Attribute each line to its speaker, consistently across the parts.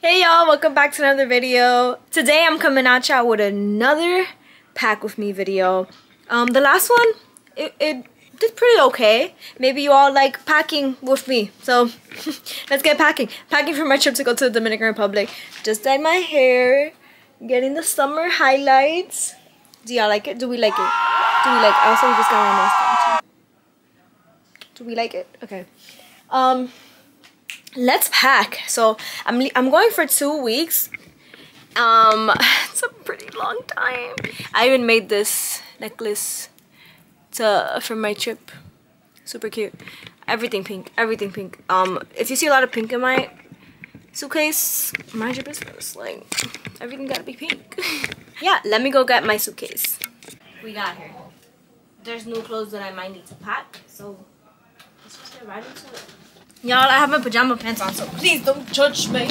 Speaker 1: Hey y'all, welcome back to another video. Today I'm coming at y'all with another pack with me video. The last one, it did pretty okay. Maybe you all like packing with me. So let's get packing. Packing for my trip to go to the Dominican Republic. Just dyed my hair, getting the summer highlights. Do y'all like it? Do we like it? Do we like it? Also, we just got my nails done too. Do we like it? Okay. Let's pack. So I'm going for 2 weeks. It's a pretty long time. I even made this necklace for my trip. Super cute. Everything pink. Everything pink. If you see a lot of pink in my suitcase, mind your business. Like, everything gotta be pink. Yeah, let me go get my suitcase. We got here. There's new clothes that I might need to pack, so let's just get right into it. Y'all, I have my pajama pants on, so please don't judge me.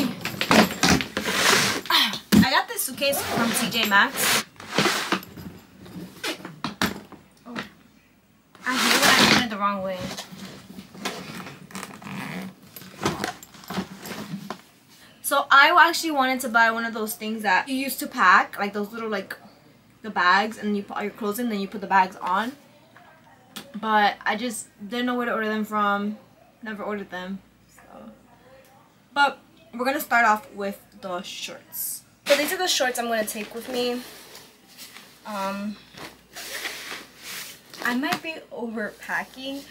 Speaker 1: I got this suitcase from TJ Maxx. Oh, I hate when I open it the wrong way. So I actually wanted to buy one of those things that you used to pack, like those little the bags, and you put all your clothes in, then you put the bags on. But I just didn't know where to order them from. Never ordered them, so. But we're gonna start off with the shorts. So these are the shorts I'm gonna take with me. I might be overpacking.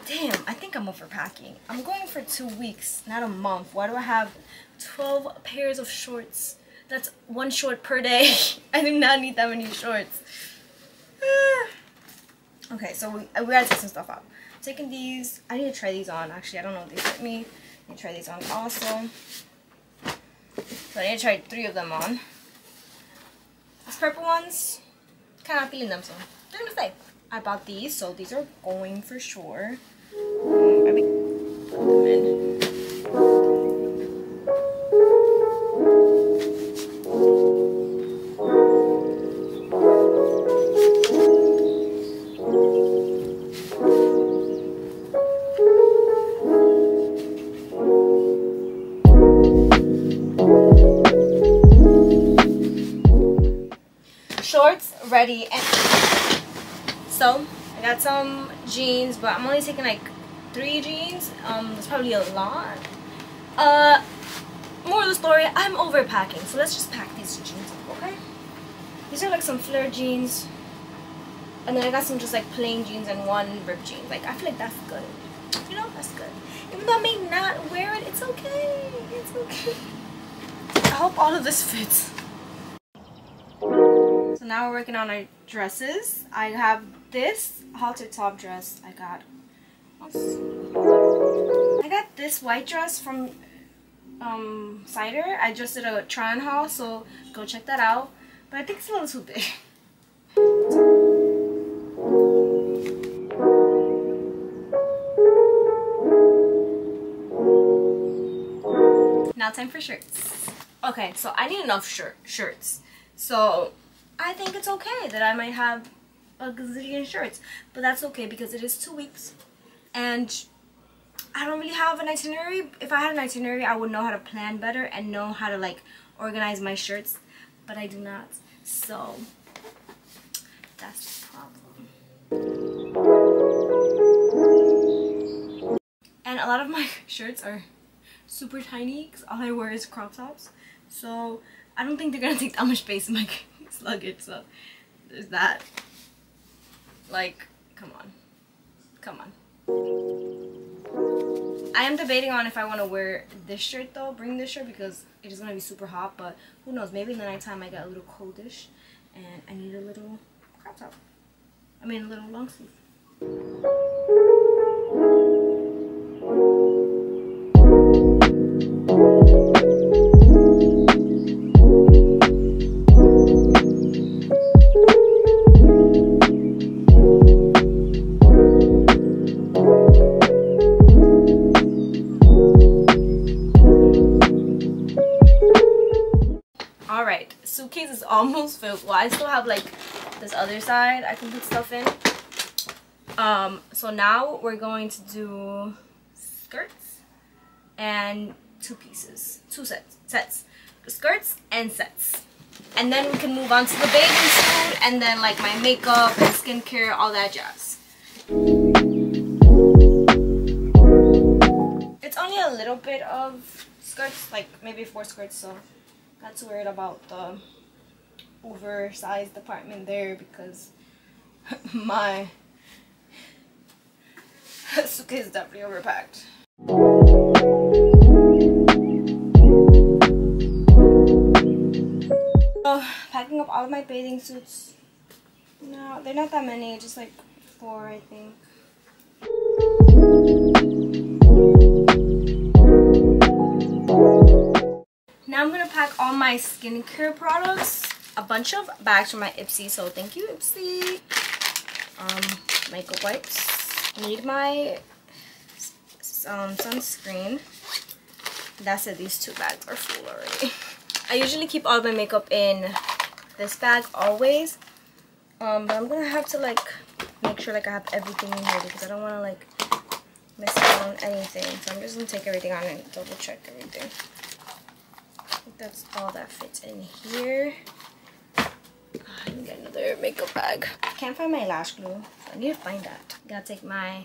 Speaker 1: Damn, I think I'm overpacking. I'm going for 2 weeks, not a month. Why do I have 12 pairs of shorts? That's 1 short per day. I do not need that many shorts. Okay, so we gotta take some stuff out. Taking these, I need to try these on. Actually, I don't know if they fit me. I need to try these on also. So I need to try 3 of them on. These purple ones, kind of feeling them, so they're gonna stay. I bought these, so these are going for sure. Put them in. Shorts ready, and so I got some jeans, but I'm only taking like 3 jeans. That's probably a lot. More of the story, I'm overpacking, so let's just pack these jeans up, okay? These are like some flare jeans, and then I got some just like plain jeans and 1 ripped jean. Like, I feel like that's good, you know, that's good. Even though I may not wear it, it's okay, it's okay. I hope all of this fits. So now we're working on our dresses. I have this halter top dress I got. I got this white dress from Cider. I just did a try on haul, so go check that out. But I think it's a little too big. Now time for shirts. Okay, so I need enough shirts. So I think it's okay that I might have a gazillion shirts, but that's okay because it is 2 weeks and I don't really have an itinerary. If I had an itinerary, I would know how to plan better and know how to like organize my shirts, but I do not, so that's the problem. And a lot of my shirts are super tiny because all I wear is crop tops, so I don't think they're gonna take that much space in my luggage, so there's that. Like, come on. Come on. I am debating on if I want to wear this shirt though, bring this shirt, because it is gonna be super hot, but who knows, maybe in the nighttime I get a little coldish and I need a little crop top. I mean a little long sleeve. Alright, suitcase is almost filled. Well, I still have like this other side I can put stuff in. So now we're going to do skirts and two sets, skirts and sets. And then we can move on to the bathing suit and then like my makeup and skincare, all that jazz. It's only a little bit of skirts, like maybe 4 skirts, so not too worried about the oversized department there because my suitcase is definitely overpacked. So, packing up all of my bathing suits. No, they're not that many, just like 4 I think. Now I'm gonna pack all my skincare products. A bunch of bags from my Ipsy, so thank you Ipsy. Makeup wipes. Need my sunscreen. That's it, these 2 bags are full already. I usually keep all of my makeup in this bag always. But I'm gonna have to like make sure like I have everything in here because I don't wanna like miss out on anything. So I'm just gonna take everything on and double check everything. I think that's all that fits in here. I need to get another makeup bag. I can't find my lash glue, so I need to find that. Gotta take my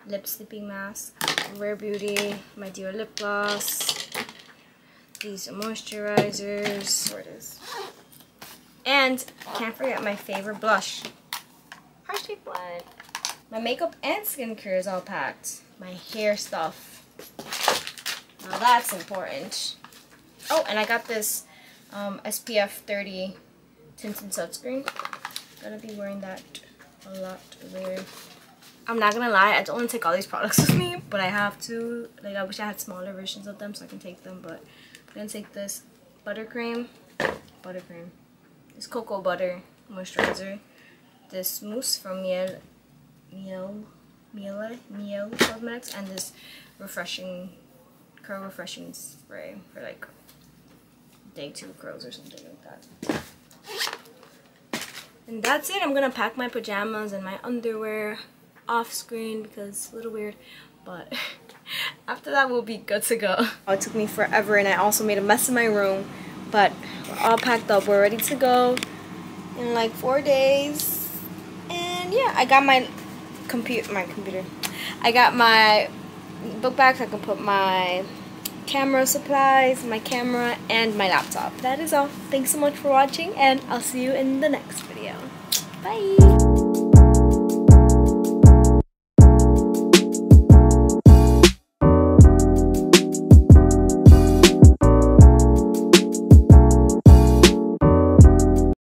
Speaker 1: lip sleeping mask, Rare Beauty, my Dior lip gloss, these moisturizers, where it is, and can't forget my favorite blush, Harsh Tape Blend. My makeup and skincare is all packed. My hair stuff, now that's important. Oh, and I got this SPF 30 tinted sunscreen. Gonna be wearing that a lot later. I'm not gonna lie, I don't want to take all these products with me, but I have to. Like, I wish I had smaller versions of them so I can take them, but I'm gonna take this buttercream, this cocoa butter moisturizer, this mousse from Miel Cosmetics, and this curl refreshing spray for like day 2 curls or something like that. And that's it. I'm gonna pack my pajamas and my underwear off screen because it's a little weird, but after that we'll be good to go. Oh, it took me forever and I also made a mess in my room, but we're all packed up. We're ready to go in like 4 days. And yeah, I got my computer. I got my book bag so I can put my camera supplies, my camera, and my laptop. That is all. Thanks so much for watching, and I'll see you in the next video. Bye!